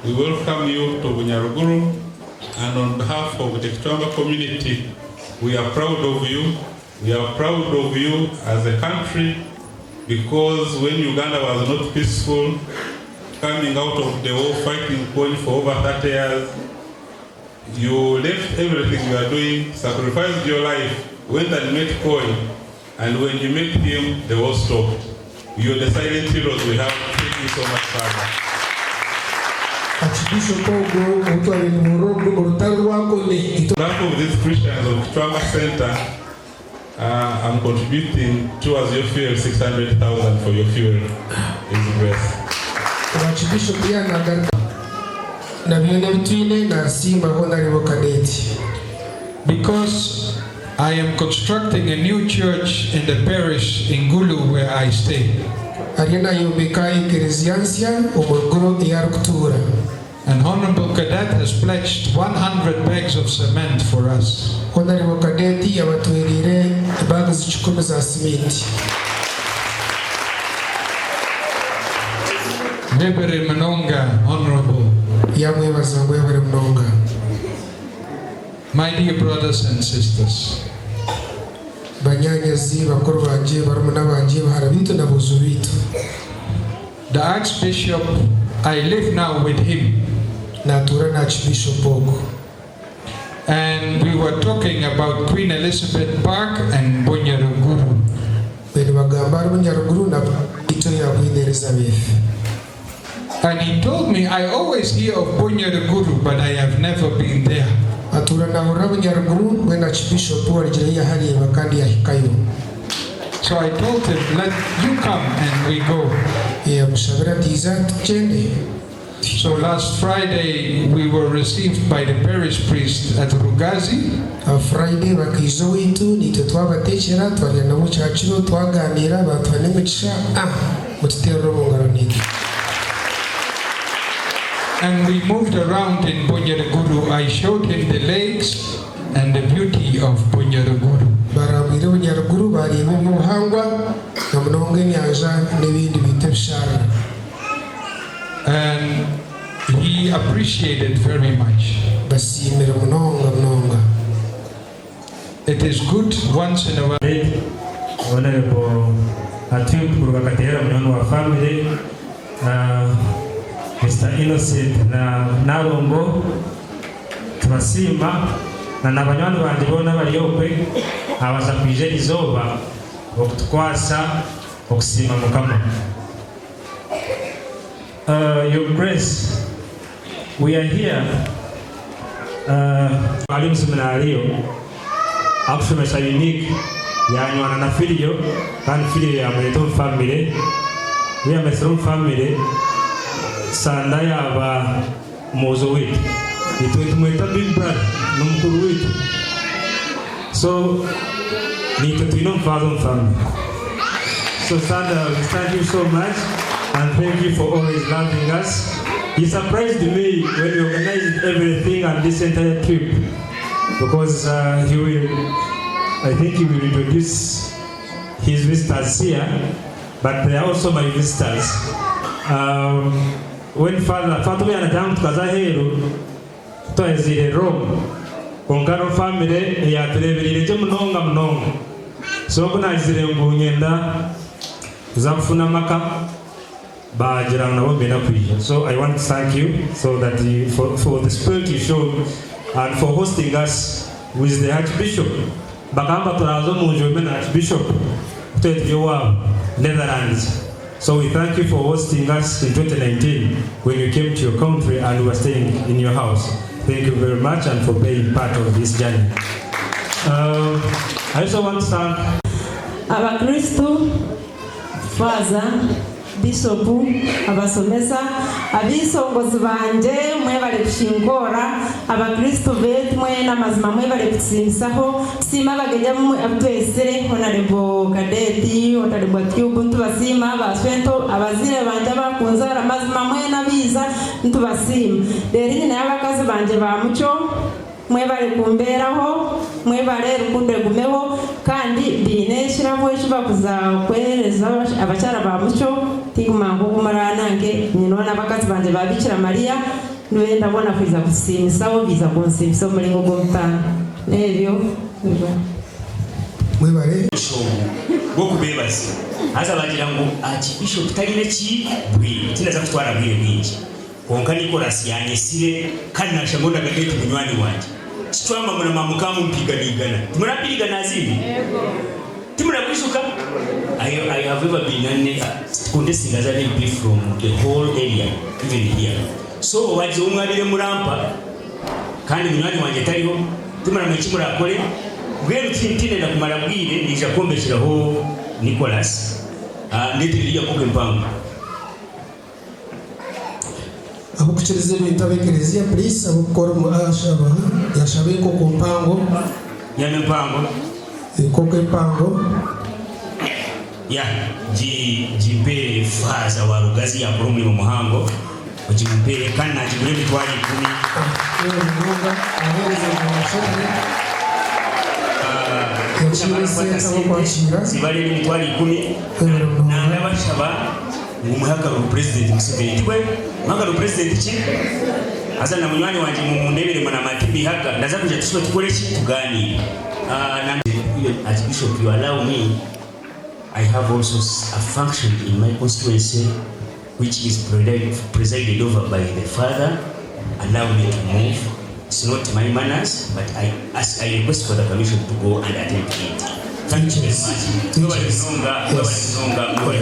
We welcome you to Bunyaruguru, and on behalf of the Kitwanga community, we are proud of you. We are proud of you as a country, because when Uganda was not peaceful, coming out of the war, fighting Kony for over 30 years, you left everything you are doing, sacrificed your life, went and met Kony, and when you met him, the war stopped. You are the silent heroes we have. Thank you so much, Father. Archbishop Ogo Mutwali Murongo Murutaru wako ni Half of these Christians of Kitwanga Center, I'm contributing towards your fuel 600,000 for your fuel. His grace. Archbishop yana na bione bitwine na simba honorable kadeti. Because I am constructing a new church in the parish in Gulu where I stay. Ariana yobeka ecclesiancia omorgoro yarkutura. And Honorable Cadet has pledged 100 bags of cement for us. Honorable Kadeti yabatuherire bags z'icukumi za simenti. Nebere Manonga, Honorable. Yamwe bazangu yabere mnonga. My dear brothers and sisters. Banyanyazi bakuru banje barumuna banje baharabitu na buzubitu. The Archbishop, I live now with him. Natura na Archbishop Ogo. And we were talking about Queen Elizabeth Park and Bunyaruguru. Beni bagamba Bunyaruguru na ito ya Queen Elizabeth. And he told me, I always hear of Bunyaruguru, but I have never been there. Atura na hora Bunyaruguru when Archbishop walijia hali ya makandi ya hikayo. So I told him, let you come and we go. Ya mshabira tiza tuchende. So last Friday we were received by the parish priest at Rugazi. Friday bakizo witu nitwe twabatechera twari na muchachiro twaganira batwane mucisha mutitero bongaroniki. And we moved around in Bunyaruguru. I showed him the lakes and the beauty of Bunyaruguru. Barabwire Bunyaruguru bari mu buhangwa na munonge nyanja n'ibindi bitebishara. And he appreciated very much. Basimira munonga. It is good once in a while. Honorable Atim Kurugakatera Mnyono wa family, Mr. Innocent na Nalombo, Tubasima na nabanywanyi banje bona bari yokwe abaza kwije izoba okutukwasa okusima mukama. Your Grace, we are here mwalimu seminario akusomesa unique yanywana na filio kandi filio ya Mleton family we are Mleton family sanda yaba mozo wetu tumweta big brother n'umukuru wetu, so nitwe twino mfazo family. So Sanda, we thank you so much and thank you for always loving us. He surprised me when we organized everything and this entire trip, because I think he will introduce his visitors here, but they are also my visitors. When Father we are down to Kazahero, to Ezire Rome, Konkaro family, ya tureberire je mnonga. So kuna Ezire Ngunyenda, Zamfuna Maka, so I want to thank you for the spirit you showed and for hosting us with the Archbishop. Bakamba turazo munjo mena Archbishop Netherlands. So we thank you for hosting us in 2019 when you came to your country and we were staying in your house. Thank you very much and for being part of this journey. I also want to thank Abakristo, Father, Bishop, abasomesa, abisongozi banje mwe bali kushinkora, abakristo betu mwe na mazima mwe bali kusimsaho, sima bageja mwe abtwesere honorable Kadeti, honorable Tube ntubasima, abaswento, abazire banje bakunzara mazima mwe na biza ntubasima. Deri na abakazi banje ba mucho mwe bali kumberaho, mwe bali rukunde gumeho kandi bineshira mwe shiba kuzakwereza abachara ba mucho tigumango kumaranange ninona bakazi banje babikira Maria niwe ndabona kwiza kusimisa wo biza konsimisa mulingo gomtana nebyo mwe bale bwo kubebaza haza bagira ngo Archbishop tarine ki bwi tinaza kutwara bwiye bwingi konka niko rasiyanyesire kandi nashagonda gagete munywani wanje twamba muna mamukamu mpiganigana timurapirigana azini timurabishuka I have ever been contesting as an MP from the whole area even here so waje umwabire murampa kandi munywani wanje tariho timuramwe kimurakore bwero tintine na kumara bwire nija kombeshiraho Nicholas ndetiriya kuke mpango abo kuchirize bintu Eklezia please abo gukora mu ashaba yashabe ko kumpango ya mpango ko kumpango ya jipe faza wa rugazi ya kurumwe mu muhango ujipe kana jibure bitwari 10 sibali bitwari 10 na abashaba umuhagaru president Museveni twe umuhagaru president ki azana munywani wanje mu ndebere mana matibi haka ndaza kuja tusiwe tukore ki tugani na Archbishop you allow me I have also a function in my constituency which is presided over by the father. Allow me to move. It's not my manners, but I request for the permission to go and attend it. Thank you very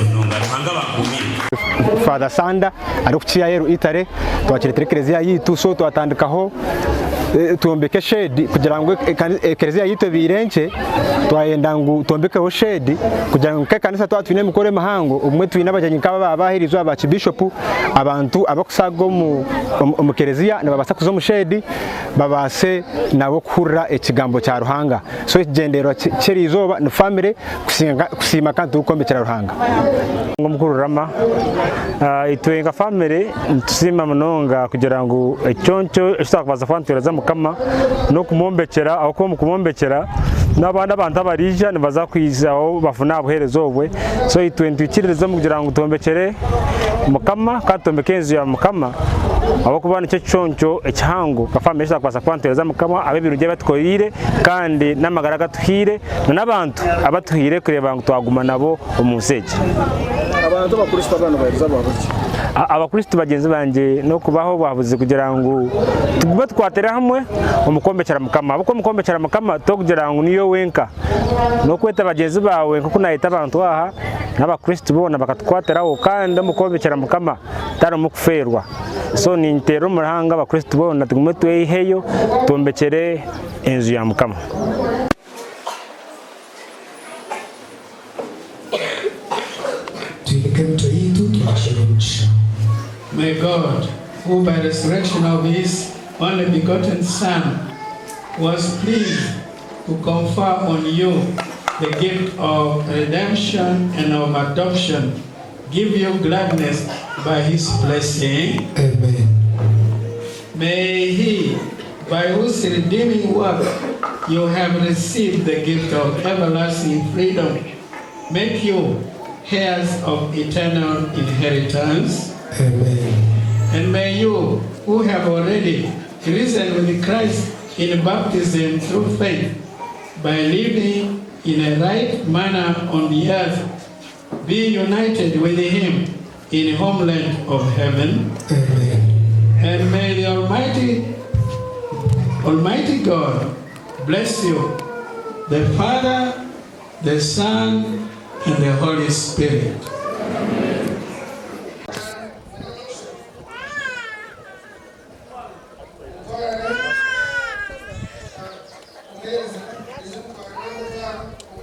much. Father Sanda arukuchiya yero itare twakire Eklezia yitu so twatandikaho tuombeke shedi kugira ngo Eklezia yito birenche twayenda ngo tuombekeho shedi kugira ngo kanisa twatwine mukore mahango umwe twina abajanye kaba babahirizwa ba Bishop abantu abakusago mu Eklezia nababasa kuzo mu shedi babase nabo kurra ekigambo cya Ruhanga so gendero cyerizoba no family kusima kandi ukombekera Ruhanga ngomukuru Rama itwenga family tusima munonga kugira ngo ecyoncyo ekitakubaza fantireza mukama no kumombekera aho ko mukumombekera n'abandi abantu abarija nibaza kwizaho bafuna buherezo obwe so itwendukireza mu kugira ngo tombekere mukama katombekenzi ya mukama abo kubana cyo cyoncyo ekihango ka family ekitakubaza fantireza mukama abe bintu by'abatwoyire kandi n'amagara gatuhire n'abantu abatuhire kureba ngo twaguma nabo umuseje abantu bakuristo abantu bayiriza babuki abakristo bagenzi banje no kubaho bavuze kugira ngo tugume twatera hamwe umukombekera mukama abo mukombekera mukama to kugira ngo niyo wenka no kweta bagenzi bawe nko kunayita abantu aha n'abakristo bona bakatwateraho kandi umukombekera mukama taro mukuferwa so ni intero murahanga abakristo bona tugume tweheyo tombekere enzu ya mukama. May God, who by resurrection of his only begotten Son was pleased to confer on you the gift of redemption and of adoption, give you gladness by his blessing. Amen. May he, by whose redeeming work you have received the gift of everlasting freedom, make you heirs of eternal inheritance. Amen. And may you, who have already risen with Christ in baptism through faith, by living in a right manner on the earth, be united with him in homeland of heaven. Amen. And may the Almighty God bless you, the Father, the Son, and the Holy Spirit. Yes.